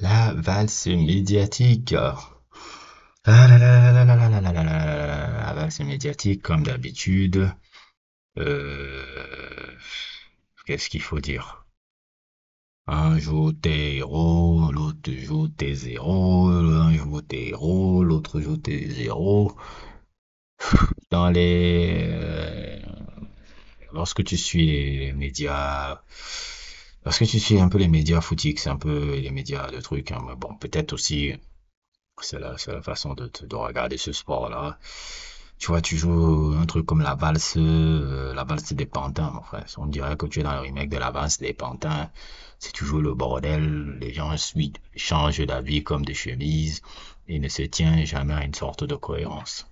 La valse médiatique. Ah là là là là là là là là là là là là, la valse médiatique, comme d'habitude. Euh, Qu'est-ce qu'il faut dire? Un jour t'es héros, l'autre jour t'es zéro, un jour t'es héros, l'autre jour t'es zéro. Dans lorsque tu suis les médias, lorsque tu suis un peu les médias footix, c'est un peu les médias de trucs, hein, mais bon, peut-être aussi. C'est la façon de regarder ce sport-là. Tu vois, tu joues un truc comme la valse des pantins, mon frère. On dirait que tu es dans le remake de la valse des pantins. C'est toujours le bordel. Les gens changent d'avis comme des chemises et ne se tiennent jamais à une sorte de cohérence.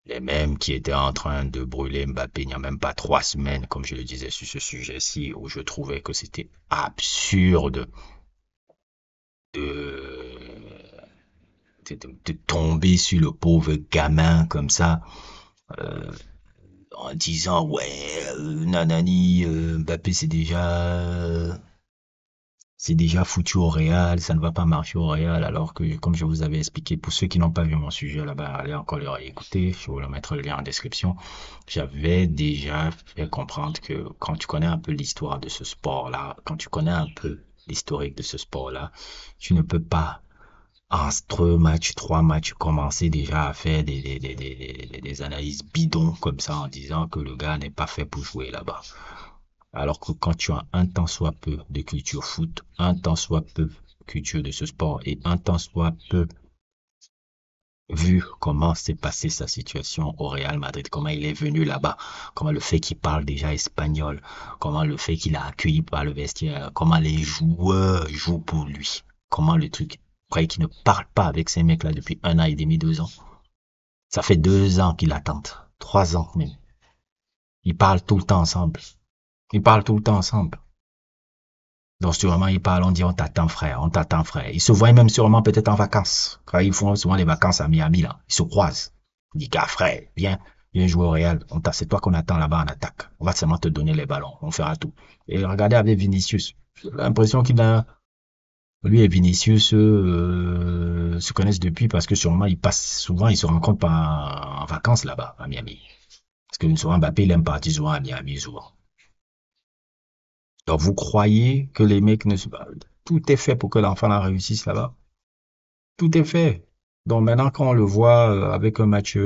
Les mêmes qui étaient en train de brûler Mbappé il n'y a même pas 3 semaines, comme je le disais sur ce sujet-ci, où je trouvais que c'était absurde de de tomber sur le pauvre gamin comme ça, euh, en disant ouais, nanani, Mbappé c'est déjà foutu au Real, ça ne va pas marcher au Real, alors que comme je vous avais expliqué, pour ceux qui n'ont pas vu mon sujet là-bas, allez encore le réécouter, je vais vous mettre le lien en description. J'avais déjà fait comprendre que quand tu connais un peu l'histoire de ce sport-là, quand tu connais un peu l'historique de ce sport-là, tu ne peux pas en 3 matchs, 3 matchs, commencer déjà à faire des analyses bidons comme ça en disant que le gars n'est pas fait pour jouer là-bas. Alors que quand tu as un tant soit peu de culture foot, un tant soit peu culture de ce sport et un tant soit peu vu comment s'est passée sa situation au Real Madrid, comment il est venu là-bas, comment le fait qu'il parle déjà espagnol, comment le fait qu'il a accueilli par le vestiaire, comment les joueurs jouent pour lui, comment le truc, après qu'il ne parle pas avec ces mecs-là depuis 1 an et demi, 2 ans. Ça fait 2 ans qu'il attend, 3 ans même. Ils parlent tout le temps ensemble. Ils parlent tout le temps ensemble. Donc sûrement ils parlent, on dit on t'attend frère, on t'attend frère. Ils se voient même sûrement peut-être en vacances. Quand ils font souvent les vacances à Miami là, ils se croisent. Ils disent gars frère, viens jouer au Real. C'est toi qu'on attend là-bas en attaque. On va seulement te donner les ballons, on fera tout. Et regardez avec Vinicius. J'ai l'impression qu'il a, lui et Vinicius se connaissent depuis parce que sûrement ils passent souvent, ils se rencontrent en vacances là-bas à Miami. Parce que souvent Mbappé il aime partir souvent à Miami souvent. Donc vous croyez que les mecs ne se... Tout est fait pour que l'enfant la réussisse là-bas. Tout est fait. Donc maintenant quand on le voit avec un match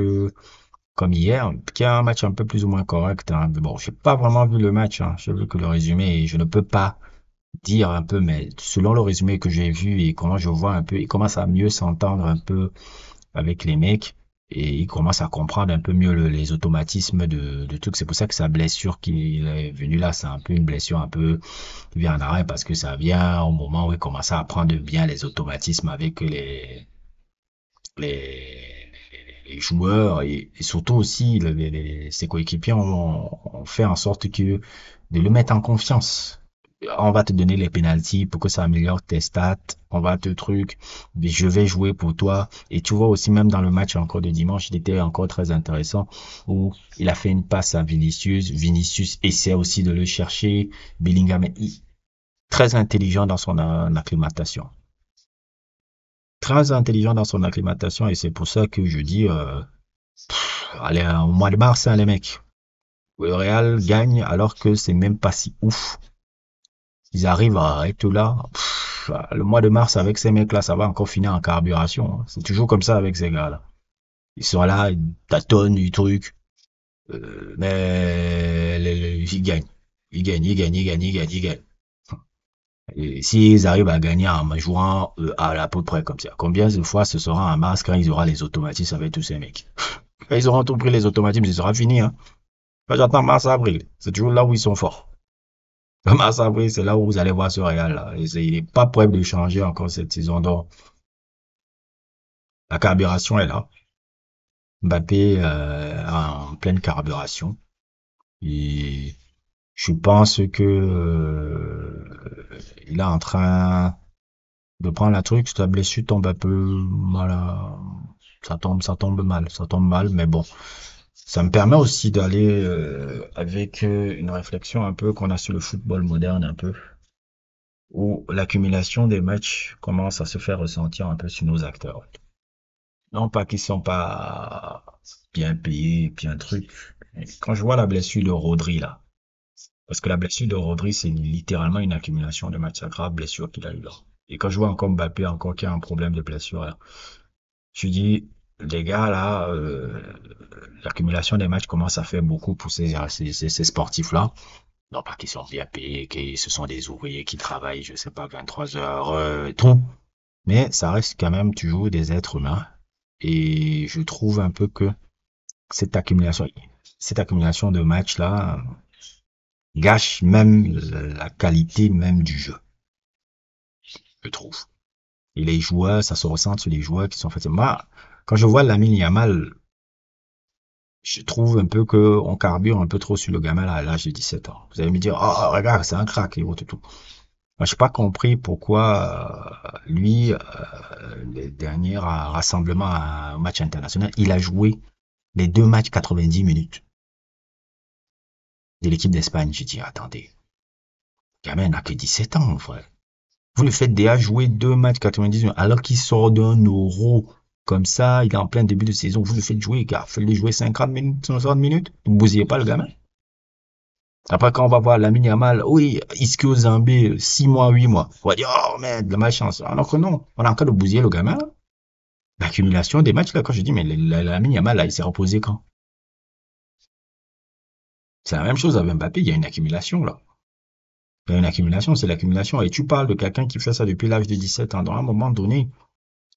comme hier, qui est un match un peu plus ou moins correct, hein. Mais bon, j'ai pas vraiment vu le match, hein. J'ai vu que le résumé et je ne peux pas dire un peu, mais selon le résumé que j'ai vu et comment je vois un peu, il commence à mieux s'entendre un peu avec les mecs et il commence à comprendre un peu mieux les automatismes de trucs. C'est pour ça que sa blessure qu'il est venu là, c'est un peu une blessure un peu qui vient en arrêt parce que ça vient au moment où il commence à apprendre bien les automatismes avec les, les joueurs et surtout aussi ses coéquipiers ont fait en sorte que de le mettre en confiance. On va te donner les pénaltys pour que ça améliore tes stats. On va te truc. Je vais jouer pour toi. Et tu vois aussi même dans le match encore de dimanche, il était encore très intéressant où il a fait une passe à Vinicius. Vinicius essaie aussi de le chercher. Bellingham est très intelligent dans son acclimatation. Très intelligent dans son acclimatation et c'est pour ça que je dis, allez, au mois de mars, hein, les mecs. Le Real gagne alors que c'est même pas si ouf. Ils arrivent à être là. Le mois de mars avec ces mecs-là, ça va encore finir en carburation, hein. C'est toujours comme ça avec ces gars-là. Ils sont là, ils tâtonnent du truc, mais ils gagnent. Ils gagnent, ils gagnent, ils gagnent, ils gagnent, ils gagnent. Et s'ils arrivent à gagner en jouant à peu près comme ça, combien de fois ce sera en mars quand ils auront les automatismes avec tous ces mecs? Quand ils auront tout pris les automatismes, ce sera fini, hein. Quand j'attends mars-avril, c'est toujours là où ils sont forts. Mars-avril, c'est là où vous allez voir ce Real là. Et il n'est pas prêt de changer encore cette saison. Donc, la carburation est là. Mbappé en pleine carburation. Et je pense que il est en train de prendre la truc. Sa blessure tombe un peu mal. Ça tombe mal. Ça tombe mal, mais bon. Ça me permet aussi d'aller avec une réflexion un peu qu'on a sur le football moderne un peu. où l'accumulation des matchs commence à se faire ressentir un peu sur nos acteurs. Non pas qu'ils sont pas bien payés, bien truc. Mais quand je vois la blessure de Rodri là, parce que la blessure de Rodri, c'est littéralement une accumulation de matchs, la grave blessure qu'il a eu là. Et quand je vois encore Mbappé encore qui a un problème de blessure, là, je dis, les gars là, l'accumulation des matchs commence à faire beaucoup pour ces sportifs-là. Non pas qu'ils sont bien payés, que ce sont des ouvriers qui travaillent, je sais pas, 23 heures, tout. Mais ça reste quand même toujours des êtres humains. Et je trouve un peu que cette accumulation, cette accumulation de matchs là gâche même la qualité même du jeu, je trouve. Et les joueurs, ça se ressent sur les joueurs qui sont faits. Moi, quand je vois Lamine Yamal, je trouve un peu que on carbure un peu trop sur le gamin là, à l'âge de 17 ans. Vous allez me dire, oh, regarde, c'est un crack et tout, tout. Moi, j'ai pas compris pourquoi lui, les derniers rassemblements à un match international, il a joué les deux matchs 90 minutes de l'équipe d'Espagne. J'ai dit, attendez, le gamin n'a que 17 ans, mon frère. Vous le faites déjà jouer deux matchs 90 minutes alors qu'il sort d'un euro comme ça, il est en plein début de saison. Vous le faites jouer, gars. Faites-le jouer 50 minutes, 60 minutes. Ne bousillez pas le gamin. Après, quand on va voir Lamine Yamal, oui, Iskio Zambé, 6 mois, 8 mois. On va dire, oh merde, la malchance. Alors que non, on a encore de bousiller le gamin. L'accumulation des matchs, là, quand je dis, mais Lamine Yamal, là, il s'est reposé quand? C'est la même chose avec Mbappé, il y a une accumulation, là. Il y a une accumulation, c'est l'accumulation. Et tu parles de quelqu'un qui fait ça depuis l'âge de 17 ans. Dans un moment donné,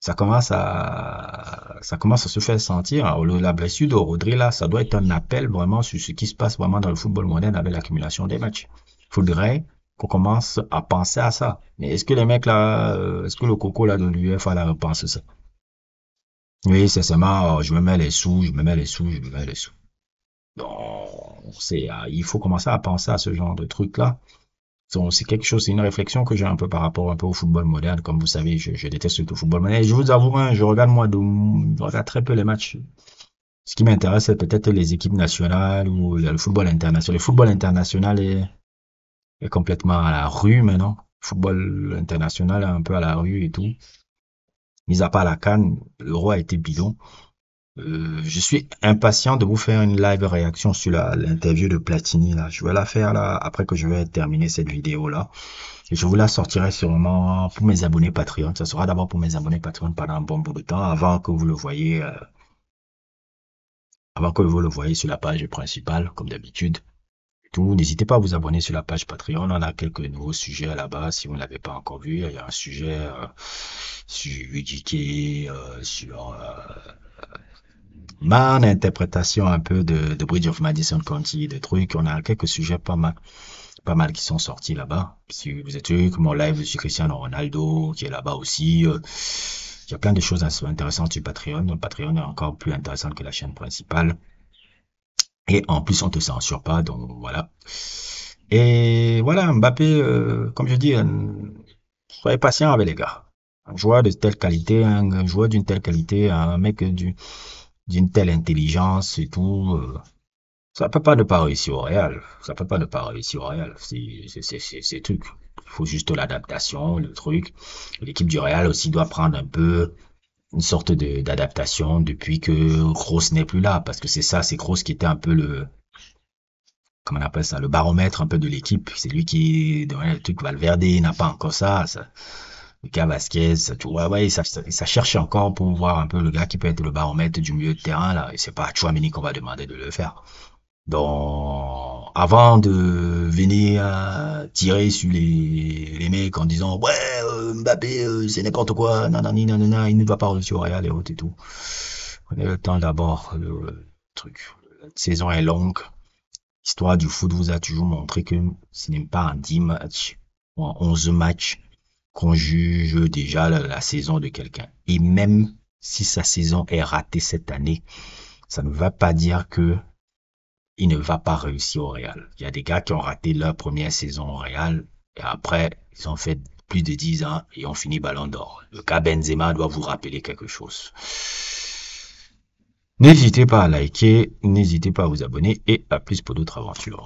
ça commence à se faire sentir. Alors, la blessure de Rodri, là, ça doit être un appel vraiment sur ce qui se passe vraiment dans le football moderne avec l'accumulation des matchs. Il faudrait qu'on commence à penser à ça. Mais est-ce que les mecs là, est-ce que le coco là de l'UEFA là pense ça? Oui, c'est seulement, je me mets les sous, je me mets les sous, je me mets les sous. Donc, il faut commencer à penser à ce genre de truc là. Donc, c'est quelque chose, c'est une réflexion que j'ai un peu par rapport un peu au football moderne. Comme vous savez, je déteste le football moderne. Et je vous avoue, hein, je regarde très peu les matchs. Ce qui m'intéresse, c'est peut-être les équipes nationales ou le football international. Le football international est complètement à la rue maintenant. Le football international est un peu à la rue et tout. Mis à part la CAN, l'Euro a été bidon. Je suis impatient de vous faire une live réaction sur l'interview de Platini là. Je vais la faire là après que je vais terminer cette vidéo là. Et je vous la sortirai sûrement pour mes abonnés Patreon. Ça sera d'abord pour mes abonnés Patreon pendant un bon bout de temps avant que vous le voyez sur la page principale comme d'habitude. Tout, n'hésitez pas à vous abonner sur la page Patreon. On a quelques nouveaux sujets là-bas si vous ne l'avez pas encore vu. Il y a un sujet sur UGK, sur ma interprétation un peu de Bridge of Madison County, des trucs. On a quelques sujets pas mal qui sont sortis là-bas. Si vous êtes sûr que mon live sur Cristiano Ronaldo qui est là-bas aussi. Il y a plein de choses intéressantes sur Patreon. Le Patreon est encore plus intéressant que la chaîne principale. Et en plus, on te censure pas, donc voilà. Et voilà, Mbappé, comme je dis, soyez patient avec les gars. Un joueur de telle qualité, un joueur d'une telle qualité, un mec d'une telle intelligence et tout, ça peut pas ne pas réussir au Real. Ça peut pas ne pas réussir au Real. C'est truc. Il faut juste l'adaptation, le truc. L'équipe du Real aussi doit prendre un peu une sorte d'adaptation depuis que Kroos n'est plus là. Parce que c'est ça, c'est Kroos qui était un peu comment on appelle ça, le baromètre un peu de l'équipe. C'est lui qui, dans le truc Valverde, n'a pas encore ça. Lucas Vasquez, ouais, ça cherche encore pour voir un peu le gars qui peut être le baromètre du milieu de terrain, là. Et c'est pas à Chouameni qu'on va demander de le faire. Donc, avant de venir tirer sur les mecs en disant ouais Mbappé c'est n'importe quoi, nanani nanana, il ne va pas réussir au Real et autres et tout. Prenez le temps d'abord, le truc. La saison est longue. L'histoire du foot vous a toujours montré que ce n'est pas en 10 matchs ou en 11 matchs qu'on juge déjà la saison de quelqu'un. Et même si sa saison est ratée cette année, ça ne va pas dire que il ne va pas réussir au Real. Il y a des gars qui ont raté leur première saison au Real et après, ils ont fait plus de 10 ans et ont fini Ballon d'Or. Le cas Benzema doit vous rappeler quelque chose. N'hésitez pas à liker, n'hésitez pas à vous abonner et à plus pour d'autres aventures.